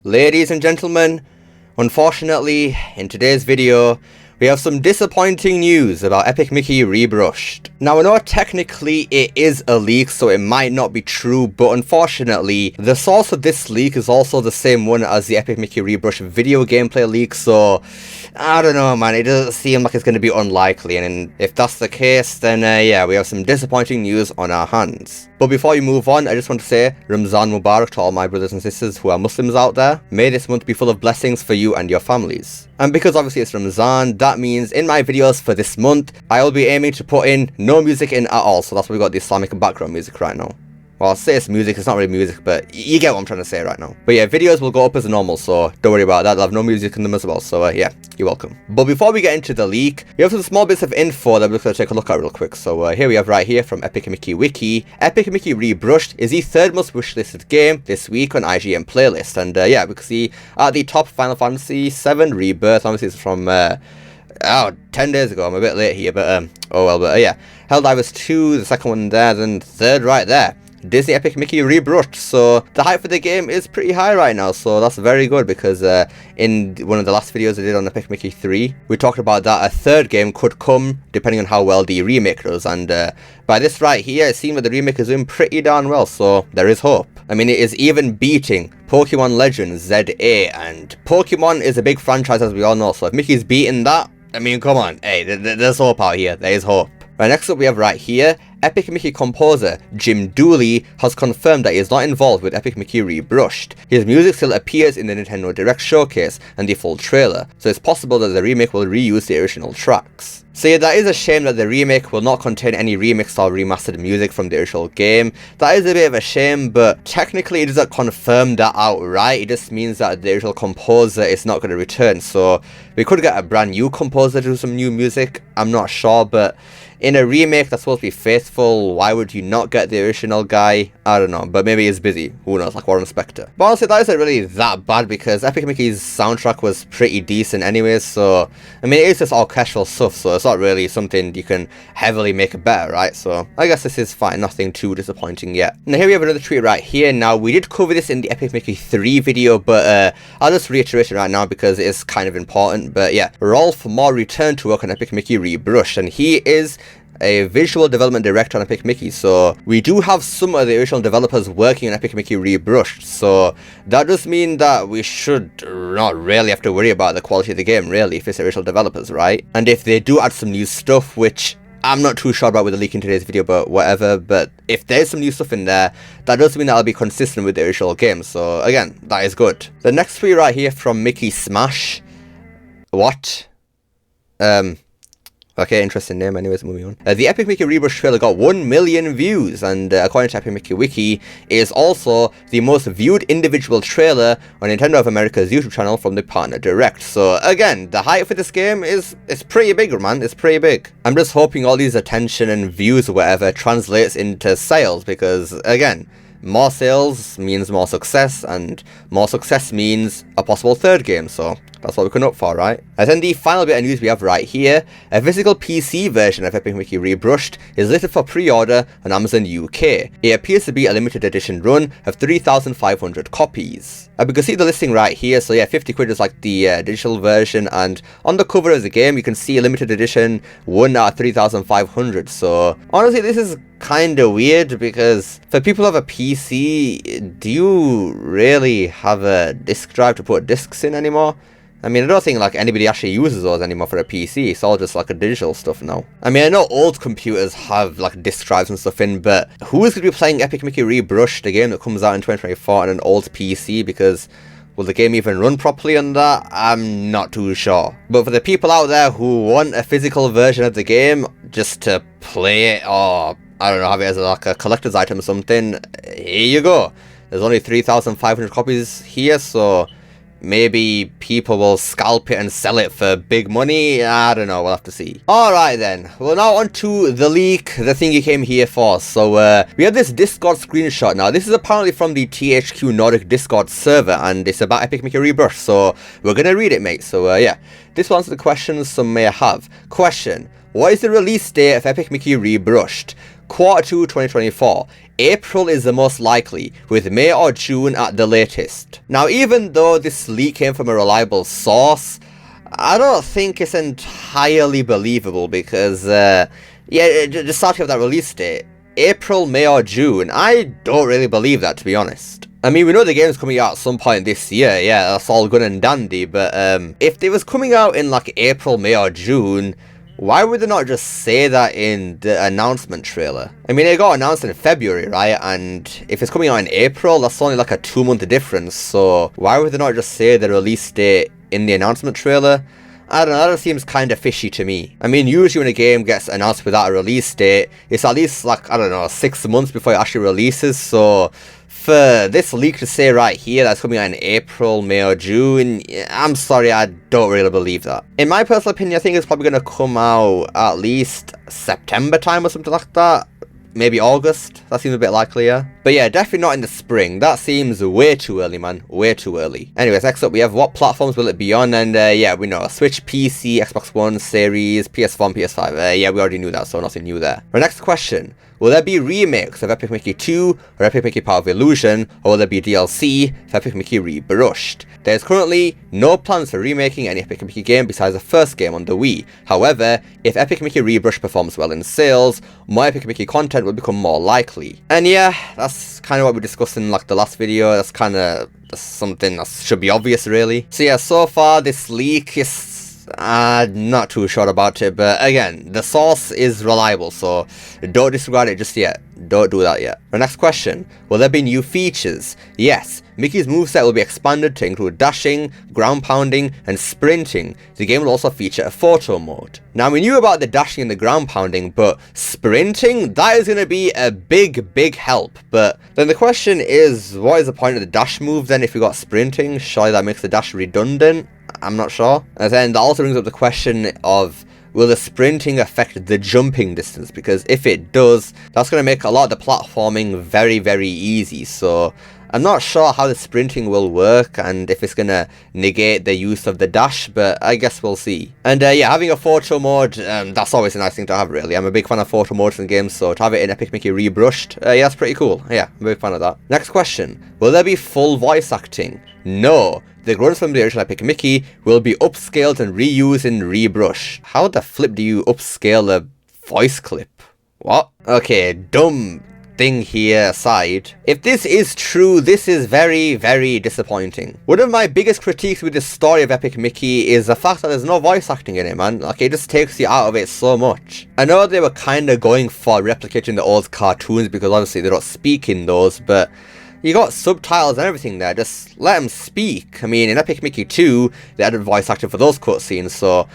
Ladies and gentlemen, unfortunately, in today's video, we have some disappointing news about Epic Mickey Rebrushed. Now, I know technically it is a leak, so it might not be true, but unfortunately, the source of this leak is also the same one as the Epic Mickey Rebrushed video gameplay leak, so I don't know, man, it doesn't seem like it's going to be unlikely, and if that's the case, then yeah, we have some disappointing news on our hands. But before we move on, I just want to say Ramzan Mubarak to all my brothers and sisters who are Muslims out there. May this month be full of blessings for you and your families. And because obviously it's Ramzan, that means in my videos for this month, I will be aiming to put in no music in at all. So that's why we got the Islamic background music right now. Well, I'll say it's music, it's not really music, but you get what I'm trying to say right now. But yeah, videos will go up as normal, so don't worry about that. They'll have no music in them as well, so yeah, you're welcome. But before we get into the leak, we have some small bits of info that we're going to take a look at real quick. So here we have right here from Epic Mickey Wiki. Epic Mickey Rebrushed is the third most wishlisted game this week on IGN playlist. And yeah, we can see at the top Final Fantasy VII Rebirth. Obviously it's from 10 days ago. I'm a bit late here, but oh well. But yeah, Helldivers 2, the second one there, then third right there, Disney Epic Mickey Rebrushed. So the hype for the game is pretty high right now, so that's very good, because in one of the last videos I did on Epic Mickey 3, we talked about that a third game could come depending on how well the remake does, and by this right here, it seems that the remake is doing pretty darn well, so there is hope. I mean, it is even beating Pokemon Legends ZA, and Pokemon is a big franchise, as we all know, so if Mickey's beating that, I mean, come on, hey, there's hope out here, there is hope. Right, next up we have right here, Epic Mickey composer Jim Dooley has confirmed that he is not involved with Epic Mickey Rebrushed. His music still appears in the Nintendo Direct showcase and the full trailer, so it's possible that the remake will reuse the original tracks. So yeah, that is a shame that the remake will not contain any remixed or remastered music from the original game. That is a bit of a shame, but technically it doesn't confirm that outright. It just means that the original composer is not going to return, so we could get a brand new composer to do some new music. I'm not sure, but in a remake that's supposed to be faithful, why would you not get the original guy? I don't know, but maybe he's busy. Who knows, like Warren Spector. But honestly, that isn't really that bad, because Epic Mickey's soundtrack was pretty decent anyways, so I mean, it's just orchestral stuff, so it's not really something you can heavily make better, right? So I guess this is fine, nothing too disappointing yet. Now here we have another tweet right here. Now we did cover this in the Epic Mickey 3 video, but I'll just reiterate it right now because it is kind of important. But yeah, Rolf Moore returned to work on Epic Mickey Rebrushed, and he is a visual development director on Epic Mickey, so we do have some of the original developers working on Epic Mickey Rebrushed, so that does mean that we should not really have to worry about the quality of the game, really, if it's original developers, right? And if they do add some new stuff, which I'm not too sure about with the leak in today's video, but whatever, but if there's some new stuff in there, that does mean that I'll be consistent with the original game, so again, that is good. The next tweet right here from Mickey Smash. What? Okay, interesting name. Anyways, moving on. The Epic Mickey Rebrushed trailer got 1 million views, and according to Epic Mickey Wiki, it is also the most viewed individual trailer on Nintendo of America's YouTube channel from the Partner Direct. So again, the hype for this game is pretty big, man. It's pretty big. I'm just hoping all these attention and views or whatever translates into sales, because again, more sales means more success, and more success means a possible third game, so that's what we can hope for, right? And then the final bit of news we have right here, a physical PC version of Epic Mickey Rebrushed is listed for pre-order on Amazon UK. It appears to be a limited edition run of 3,500 copies. And we can see the listing right here, so yeah, 50 quid is like the digital version, and on the cover of the game you can see a limited edition 1 out of 3,500, so honestly this is kind of weird, because for people who have a PC, do you really have a disk drive to put discs in anymore? I mean, I don't think like anybody actually uses those anymore for a PC. It's all just like a digital stuff now. I mean, I know old computers have like disk drives and stuff in, but who is going to be playing Epic Mickey Rebrushed, a game that comes out in 2024 on an old PC? Because will the game even run properly on that? I'm not too sure. But for the people out there who want a physical version of the game just to play it, or I don't know, have it as like a collector's item or something, here you go. There's only 3,500 copies here, so maybe people will scalp it and sell it for big money. I don't know, we'll have to see. Alright then, well now on to the leak, the thing you came here for. So we have this Discord screenshot now. This is apparently from the THQ Nordic Discord server, and it's about Epic Mickey Rebrushed, so we're gonna read it, mate. So yeah, this will answer the questions some may have. Question: what is the release date of Epic Mickey Rebrushed? Q2 2024. April is the most likely, with May or June at the latest. Now, even though this leak came from a reliable source, I don't think it's entirely believable because, just starting with that release date, April, May or June, I don't really believe that, to be honest. I mean, we know the game's coming out at some point this year, yeah, that's all good and dandy, but if it was coming out in like April, May or June, why would they not just say that in the announcement trailer? I mean, it got announced in February, right? And if it's coming out in April, that's only like a 2-month difference, so why would they not just say the release date in the announcement trailer? I don't know, that seems kind of fishy to me. I mean, usually when a game gets announced without a release date, it's at least like, I don't know, 6 months before it actually releases, so for this leak to say right here that's coming out in April, May or June, I'm sorry, I don't really believe that. In my personal opinion, I think it's probably going to come out at least September time or something like that. Maybe August, that seems a bit likelier. But yeah, definitely not in the spring. That seems way too early, man. Way too early. Anyways, next up we have what platforms will it be on? And yeah, we know Switch, PC, Xbox One, Series, PS4 and PS5. Yeah, we already knew that, so nothing new there. Our next question. Will there be remakes of Epic Mickey 2 or Epic Mickey Power of Illusion, or will there be DLC for Epic Mickey Rebrushed? There is currently no plans for remaking any Epic Mickey game besides the first game on the Wii. However, if Epic Mickey Rebrushed performs well in sales, more Epic Mickey content will become more likely. And yeah, that's kind of what we discussed in like the last video. That's kind of something that should be obvious, really. So yeah, so far this leak is not too sure about it, but again, the source is reliable, so don't disregard it just yet. Don't do that yet. The next question, will there be new features? Yes, Mickey's moveset will be expanded to include dashing, ground pounding, and sprinting. The game will also feature a photo mode. Now, we knew about the dashing and the ground pounding, but sprinting, that is going to be a big help. But then the question is, what is the point of the dash move then if you got sprinting? Surely that makes the dash redundant? I'm not sure. And then that also brings up the question of, will the sprinting affect the jumping distance? Because if it does, that's going to make a lot of the platforming very easy. So I'm not sure how the sprinting will work and if it's going to negate the use of the dash, but I guess we'll see. And yeah, having a photo mode, that's always a nice thing to have, really. I'm a big fan of photo modes in games, so to have it in Epic Mickey Rebrushed, yeah, that's pretty cool. Yeah, I'm a big fan of that. Next question, will there be full voice acting? No. The grunts from the original Epic Mickey will be upscaled and reused in Rebrushed. How the flip do you upscale a voice clip? What? Okay, dumb thing here aside, if this is true, this is very disappointing. One of my biggest critiques with the story of Epic Mickey is the fact that there's no voice acting in it, man. Like, it just takes you out of it so much. I know they were kind of going for replicating the old cartoons because obviously they don't speak in those, but you got subtitles and everything there, just let them speak. I mean, in Epic Mickey 2, they added voice acting for those cutscenes, so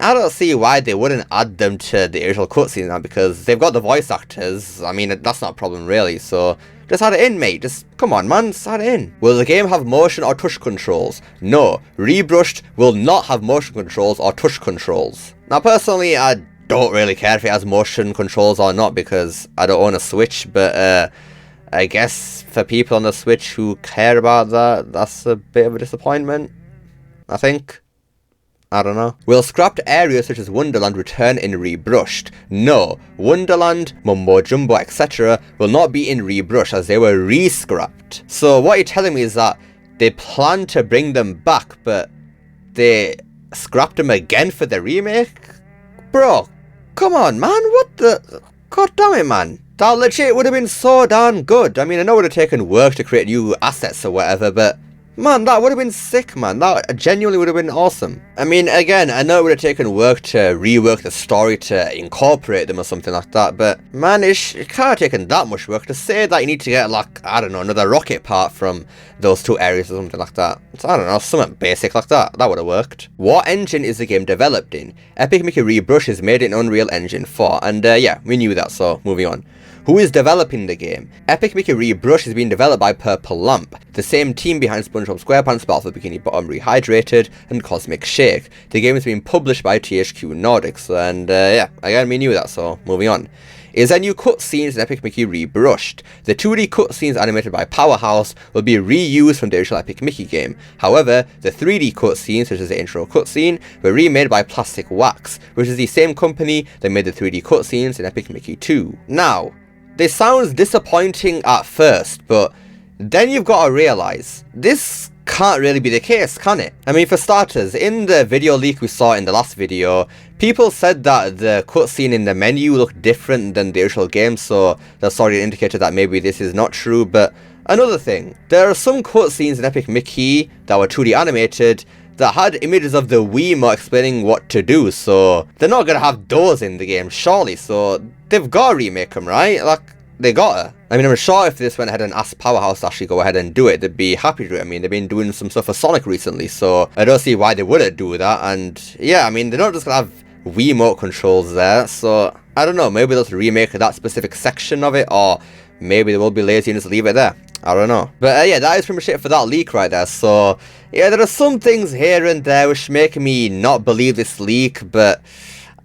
I don't see why they wouldn't add them to the original cutscenes now, because they've got the voice actors. I mean, that's not a problem really, so just add it in, mate. Just, come on, man, just add it in. Will the game have motion or touch controls? No, Rebrushed will not have motion controls or touch controls. Now, personally, I don't really care if it has motion controls or not, because I don't own a Switch, but I guess for people on the Switch who care about that, that's a bit of a disappointment, I think. I don't know. Will scrapped areas such as Wonderland return in Rebrushed? No, Wonderland, Mumbo Jumbo, etc. will not be in Rebrushed as they were re-scrapped. So what you're telling me is that they plan to bring them back, but they scrapped them again for the remake? Bro, come on, man, what the... God damn it, man. That legit would have been so darn good. I mean, I know it would have taken work to create new assets or whatever, but man, that would have been sick, man. That genuinely would have been awesome. I mean, again, I know it would have taken work to rework the story to incorporate them or something like that, but man, it can't have taken that much work to say that you need to get, like, I don't know, another rocket part from those two areas or something like that. So, I don't know, something basic like that. That would have worked. What engine is the game developed in? Epic Mickey Rebrushed is made in Unreal Engine 4, and yeah, we knew that, so moving on. Who is developing the game? Epic Mickey Rebrushed is being developed by Purple Lamp, the same team behind SpongeBob SquarePants Battle for Bikini Bottom Rehydrated and Cosmic Shake. The game is being published by THQ Nordics, and yeah, again, we knew that, so moving on. is their new cutscenes in Epic Mickey Rebrushed. The 2D cutscenes animated by Powerhouse will be reused from the original Epic Mickey game. However, the 3D cutscenes, such as the intro cutscene, were remade by Plastic Wax, which is the same company that made the 3D cutscenes in Epic Mickey 2. Now, this sounds disappointing at first, but then you've got to realise, this can't really be the case, can it? I mean, for starters, in the video leak we saw in the last video, people said that the cutscene in the menu looked different than the original game, so that's already an indicator that maybe this is not true. But another thing, there are some cutscenes in Epic Mickey that were 2D animated that had images of the Wiimote explaining what to do, so they're not gonna have those in the game, surely, so they've gotta remake them, right? Like, they gotta. I mean, I'm sure if this went ahead and asked Powerhouse to actually go ahead and do it, they'd be happy to do it. I mean, they've been doing some stuff for Sonic recently, so I don't see why they wouldn't do that. And yeah, I mean, they're not just gonna have Wiimote controls there, so I don't know, maybe they'll remake that specific section of it, or maybe they will be lazy and just leave it there. I don't know. But yeah, that is pretty much it for that leak right there. So yeah, there are some things here and there which make me not believe this leak, but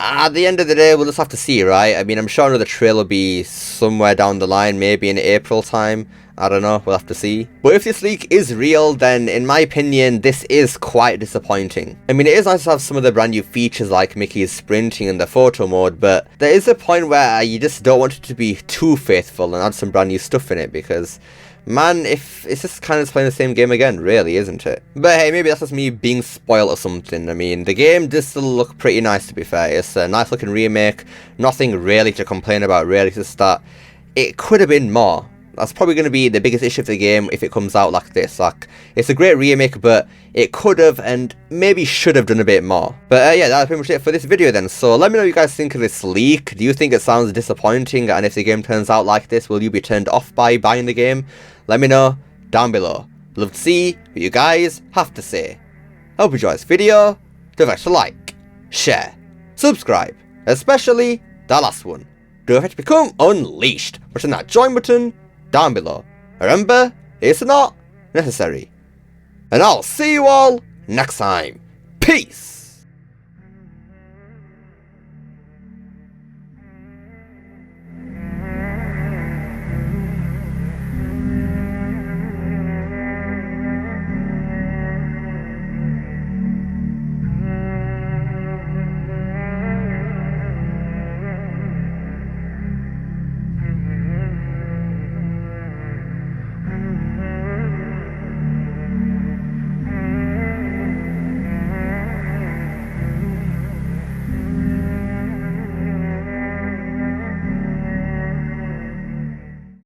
at the end of the day, we'll just have to see, right? I mean, I'm sure another trailer will be somewhere down the line, maybe in April time. I don't know, we'll have to see. But if this leak is real, then in my opinion, this is quite disappointing. I mean, it is nice to have some of the brand new features like Mickey's sprinting and the photo mode, but there is a point where you just don't want it to be too faithful and add some brand new stuff in it, because man, if it's just kind of playing the same game again, really, isn't it? But hey, maybe that's just me being spoiled or something. I mean, the game does still look pretty nice, to be fair. It's a nice looking remake, nothing really to complain about, really, to start. It could have been more. That's probably going to be the biggest issue of the game if it comes out like this. Like, it's a great remake, but it could have and maybe should have done a bit more. But yeah, that's pretty much it for this video then. So let me know what you guys think of this leak. Do you think it sounds disappointing? And if the game turns out like this, will you be turned off by buying the game? Let me know down below. Love to see what you guys have to say. I hope you enjoyed this video. Don't forget to like, share, subscribe, especially that last one. Don't forget to become unleashed. Pushing that join button down below. Remember, it's not necessary. And I'll see you all next time. Peace!